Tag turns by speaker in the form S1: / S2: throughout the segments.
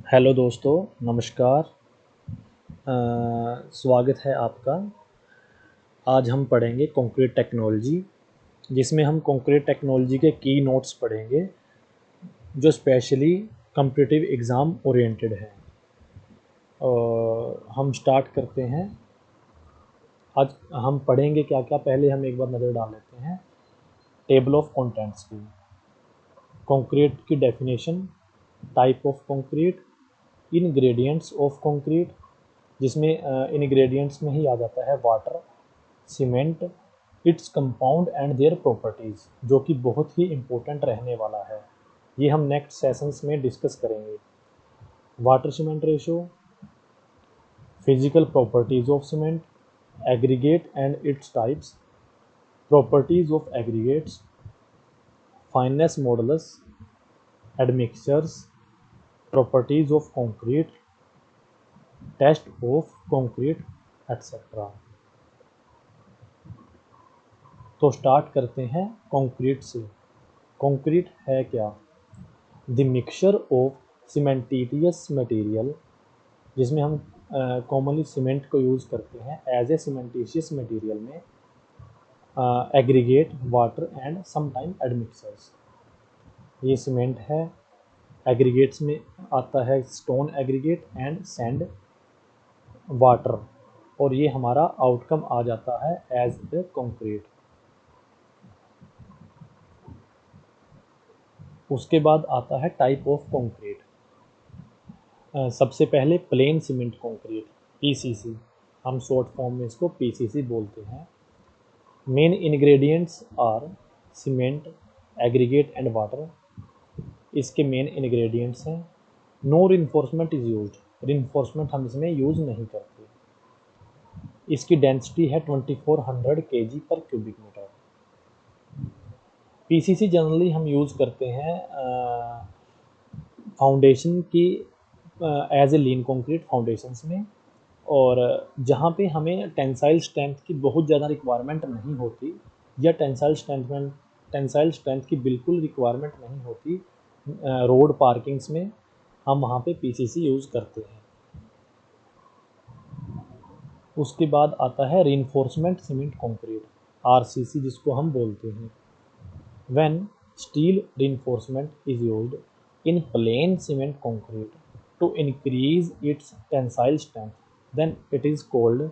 S1: Hello दोस्तों, नमस्कार। स्वागत है आपका। आज हम पढ़ेंगे कंक्रीट टेक्नोलॉजी, जिसमें हम कंक्रीट टेक्नोलॉजी के की नोट्स पढ़ेंगे जो स्पेशली कॉम्पिटिटिव एग्ज़ाम ओरिएंटेड हैं। और हम स्टार्ट करते हैं। आज हम पढ़ेंगे क्या क्या, पहले हम एक बार नज़र डाल लेते हैं टेबल ऑफ कंटेंट्स की। कंक्रीट की definition, type of concrete, ingredients of concrete, जिसमें इनग्रेडिएंट्स में ही आ जाता है water, cement, its compound and their properties, जो कि बहुत ही इम्पोर्टेंट रहने वाला है। ये हम नेक्स्ट सेशंस में डिस्कस करेंगे। Water cement ratio, physical properties of cement, aggregate and its types, properties of aggregates, fineness modulus, admixtures, properties of concrete, test of concrete, etcetera. तो स्टार्ट करते हैं कंक्रीट से। कंक्रीट है क्या? The mixture of cementitious material, जिसमें हम commonly cement को use करते हैं एज ए सीमेंटिशियस मटेरियल में, aggregate, water and sometime admixers. ये सीमेंट है। एग्रीगेट्स में आता है stone aggregate and sand, water, और ये हमारा आउटकम आ जाता है एज ए कंक्रीट। उसके बाद आता है टाइप ऑफ कंक्रीट। सबसे पहले प्लेन सीमेंट कंक्रीट, पीसीसी, हम शॉर्ट फॉर्म में इसको पीसीसी बोलते हैं। Main ingredients are cement, aggregate and water. इसके मेन इंग्रेडिएंट्स हैं। No reinforcement is used, reinforcement हम इसमें यूज़ नहीं करते। इसकी डेंसिटी है 2400 kg पर क्यूबिक मीटर। पीसीसी जनरली हम यूज़ करते हैं फाउंडेशन की, as a lean concrete foundations में, और जहाँ पे हमें टेंसाइल स्ट्रेंथ की बहुत ज़्यादा रिक्वायरमेंट नहीं होती, या टेंसाइल स्ट्रेंथ की बिल्कुल रिक्वायरमेंट नहीं होती, रोड पार्किंग्स में हम वहाँ पे पीसीसी यूज़ करते हैं। उसके बाद आता है रीइंफोर्समेंट सीमेंट कंक्रीट, आरसीसी जिसको हम बोलते हैं। When steel reinforcement is used in plain cement concrete to increase its tensile strength, then it is called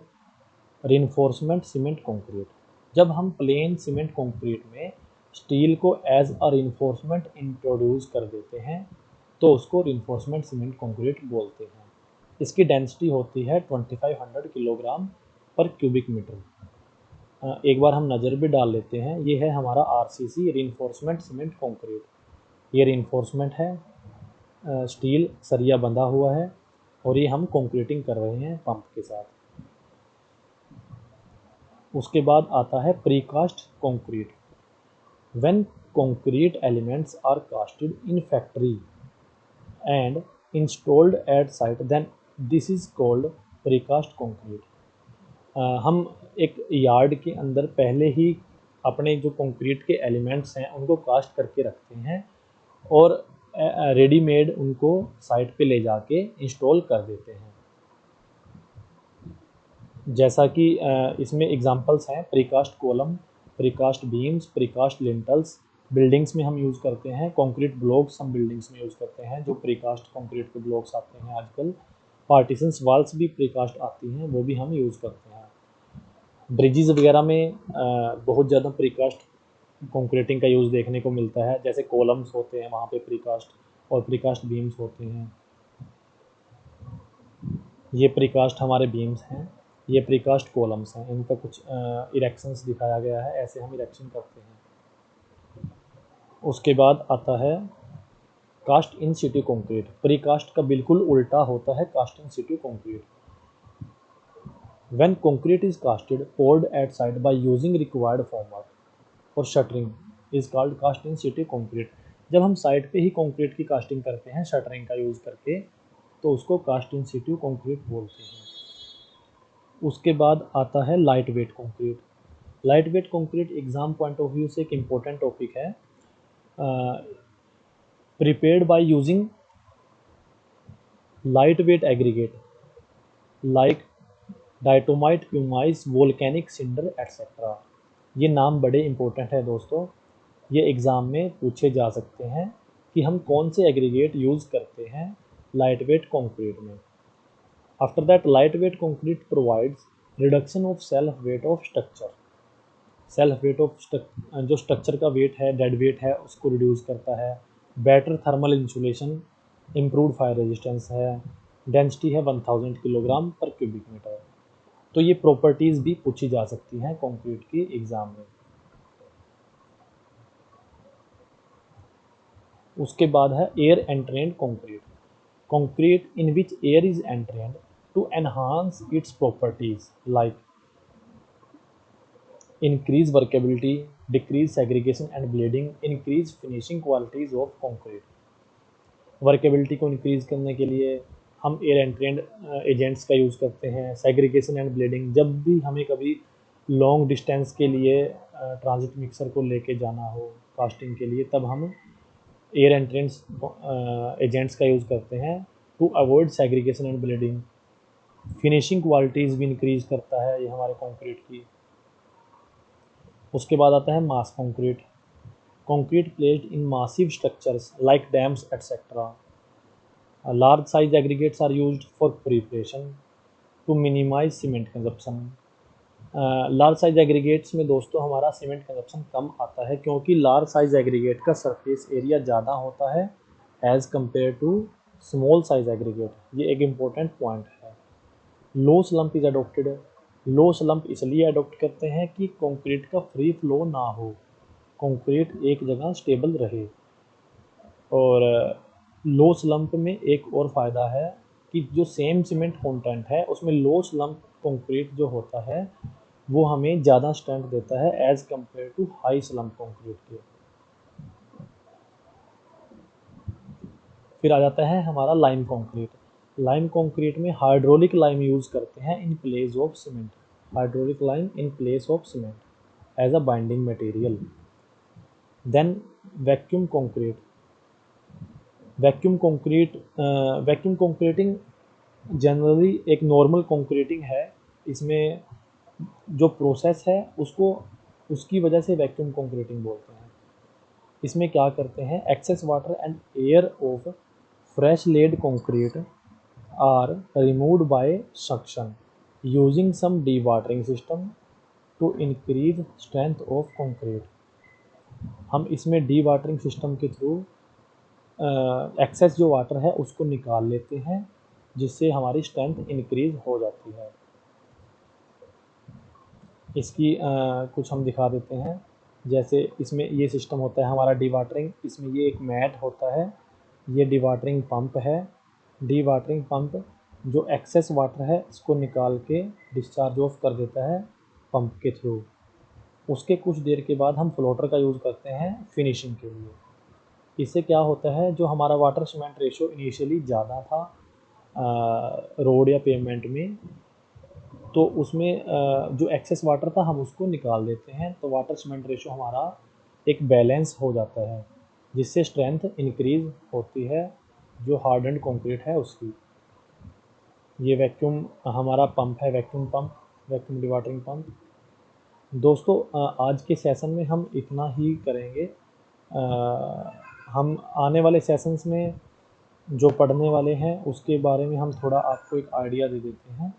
S1: reinforcement cement concrete. जब हम प्लेन सीमेंट कंक्रीट में स्टील को एज अ रीइंफोर्समेंट इंट्रोड्यूस कर देते हैं, तो उसको रीइंफोर्समेंट सीमेंट कंक्रीट बोलते हैं। इसकी डेंसिटी होती है 2500 किलोग्राम पर क्यूबिक मीटर। एक बार हम नज़र भी डाल लेते हैं। ये है हमारा आरसीसी, रीइंफोर्समेंट सीमेंट कंक्रीट। ये रीइंफोर्समेंट है, स्टील सरिया बंधा हुआ है, और ये हम कंक्रीटिंग कर रहे हैं पंप के साथ। उसके बाद आता है precast concrete. When concrete elements are casted in factory and installed at site, then this is called precast concrete. हम एक यार्ड के अंदर पहले ही अपने जो कंक्रीट के एलिमेंट्स हैं उनको कास्ट करके रखते हैं, और रेडीमेड उनको साइट पे ले जाके इंस्टॉल कर देते हैं। जैसा कि इसमें एग्जांपल्स हैं precast column, precast beams, precast lintels. Buildings में हम यूज़ करते हैं कंक्रीट ब्लॉक्स, हम बिल्डिंग्स में यूज़ करते हैं जो प्रीकास्ट कंक्रीट के ब्लॉक्स आते हैं आजकल। पार्टीशंस वाल्स भी प्रीकास्ट आती हैं, वो भी हम यूज़ करते हैं। ब्रिजेज़ वगैरह में बहुत ज़्यादा प्रीकास्ट कंक्रीटिंग का यूज़ देखने को मिलता है, जैसे कॉलम्स होते हैं वहाँ पे प्रीकास्ट, और प्रीकास्ट बीम्स होते हैं। ये प्रीकास्ट हमारे बीम्स हैं, ये प्रीकास्ट कॉलम्स हैं। इनका कुछ इरेक्शंस दिखाया गया है, ऐसे हम इरेक्शन करते हैं। उसके बाद आता है cast in situ concrete. Precast का बिल्कुल उल्टा होता है cast in situ concrete. When concrete is casted poured at site by using required formwork और shuttering is called cast in situ concrete. जब हम साइट पे ही कंक्रीट की कास्टिंग करते हैं शटरिंग का यूज़ करके, तो उसको कास्ट इन सिटी कंक्रीट बोलते हैं। उसके बाद आता है light weight concrete. Light weight concrete exam point of view से एक इम्पोर्टेंट टॉपिक है। Prepared by using light weight aggregate like diatomite, pumice, volcanic cinder etcetera. ये नाम बड़े इंपॉर्टेंट है दोस्तों, ये एग्ज़ाम में पूछे जा सकते हैं कि हम कौन से एग्रीगेट यूज़ करते हैं लाइट वेट कंक्रीट में। After that light weight concrete provides reduction of self weight of structure. Self weight of जो स्ट्रक्चर का वेट है, डेड वेट है, उसको रिड्यूस करता है। Better thermal insulation, improve fire resistance है, डेंसिटी है 1000 किलोग्राम पर क्यूबिक मीटर। तो ये प्रॉपर्टीज़ भी पूछी जा सकती हैं कंक्रीट के एग्ज़ाम में। उसके बाद है air entrained concrete, concrete in which air is entrained to enhance its properties like increase workability, decrease segregation and bleeding, increase finishing qualities of concrete। Workability को इंक्रीज करने के लिए हम एयर एंट्रेंड एजेंट्स का यूज़ करते हैं। सेग्रीगेशन एंड ब्लीडिंग, जब भी हमें कभी लॉन्ग डिस्टेंस के लिए ट्रांजिट मिक्सर को लेके जाना हो कास्टिंग के लिए, तब हम एयर एंट्रेंस एजेंट्स का यूज़ करते हैं to avoid segregation and bleeding. Finishing qualities भी इंक्रीज करता है ये हमारे कंक्रीट की। उसके बाद आता है mass concrete, concrete placed in massive structures like dams etcetera. Large size aggregates are used for preparation to minimize cement consumption. लार्ज साइज एग्रीगेट्स में दोस्तों हमारा सीमेंट कंजप्शन कम आता है, क्योंकि लार्ज साइज एग्रीगेट का सरफेस एरिया ज़्यादा होता है as compare to small size aggregate. ये एक इम्पोर्टेंट पॉइंट है। Low slump is adopted, low slump इसलिए अडोप्ट करते हैं कि कंक्रीट का फ्री फ्लो ना हो, कंक्रीट एक जगह स्टेबल रहे। और लो स्लम्प में एक और फ़ायदा है कि जो सेम सीमेंट कंटेंट है उसमें लो स्लम्प कंक्रीट जो होता है वो हमें ज़्यादा स्ट्रेंथ देता है as compare to high slump concrete के। फिर आ जाता है हमारा लाइम कंक्रीट। लाइम कंक्रीट में हाइड्रोलिक लाइम यूज़ करते हैं in place of cement, hydraulic lime in place of cement as a binding material. Then vacuum concrete, vacuum concreting generally एक नॉर्मल कंक्रीटिंग है। इसमें जो प्रोसेस है उसको उसकी वजह से वैक्यूम कंक्रीटिंग बोलते हैं। इसमें क्या करते हैं, excess water and air of fresh laid concrete are removed by suction using some dewatering system to increase strength of concrete. हम इसमें डी वाटरिंग सिस्टम के थ्रू एक्सेस जो वाटर है उसको निकाल लेते हैं, जिससे हमारी स्ट्रेंथ इंक्रीज हो जाती है। इसकी कुछ हम दिखा देते हैं। जैसे इसमें ये सिस्टम होता है हमारा डी वाटरिंग, इसमें ये एक मैट होता है, ये डी वाटरिंग पंप है। डी वाटरिंग पंप जो एक्सेस वाटर है इसको निकाल के डिस्चार्ज ऑफ कर देता है पंप के थ्रू। उसके कुछ देर के बाद हम फ्लोटर का यूज़ करते हैं फिनिशिंग के लिए। इससे क्या होता है, जो हमारा वाटर सीमेंट रेशो इनिशियली ज़्यादा था रोड या पेवमेंट में, तो उसमें जो एक्सेस वाटर था हम उसको निकाल देते हैं, तो वाटर सीमेंट रेशो हमारा एक बैलेंस हो जाता है, जिससे स्ट्रेंथ इंक्रीज होती है जो हार्डन्ड कंक्रीट है उसकी। ये वैक्यूम हमारा पंप है, vacuum pump, vacuum dewatering pump. दोस्तों आज के सेशन में हम इतना ही करेंगे। हम आने वाले सेशंस में जो पढ़ने वाले हैं उसके बारे में हम थोड़ा आपको एक आइडिया दे देते हैं।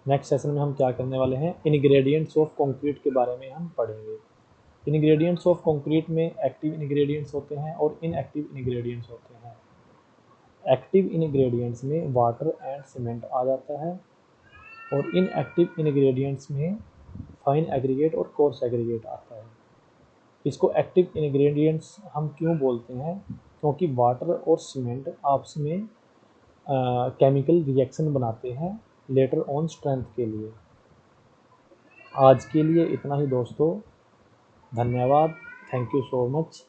S1: नेक्स्ट सेशन में हम क्या करने वाले हैं, इन्ग्रेडिएंट्स ऑफ कंक्रीट के बारे में हम पढ़ेंगे। इन्ग्रेडिएंट्स ऑफ कंक्रीट में एक्टिव इन्ग्रेडिएंट्स होते हैं और इनएक्टिव इन्ग्रेडिएंट्स होते हैं। एक्टिव इन्ग्रेडिएंट्स में वाटर एंड सीमेंट आ जाता है, और इनएक्टिव इन्ग्रेडिएंट्स में फाइन एग्रीगेट और कोर्स एग्रीगेट आता है। इसको एक्टिव इन्ग्रेडिएंट्स हम क्यों बोलते हैं, क्योंकि वाटर और सीमेंट आपस में केमिकल रिएक्शन बनाते हैं लेटर ऑन स्ट्रेंथ के लिए। आज के लिए इतना ही दोस्तों, धन्यवाद, थैंक यू सो मच।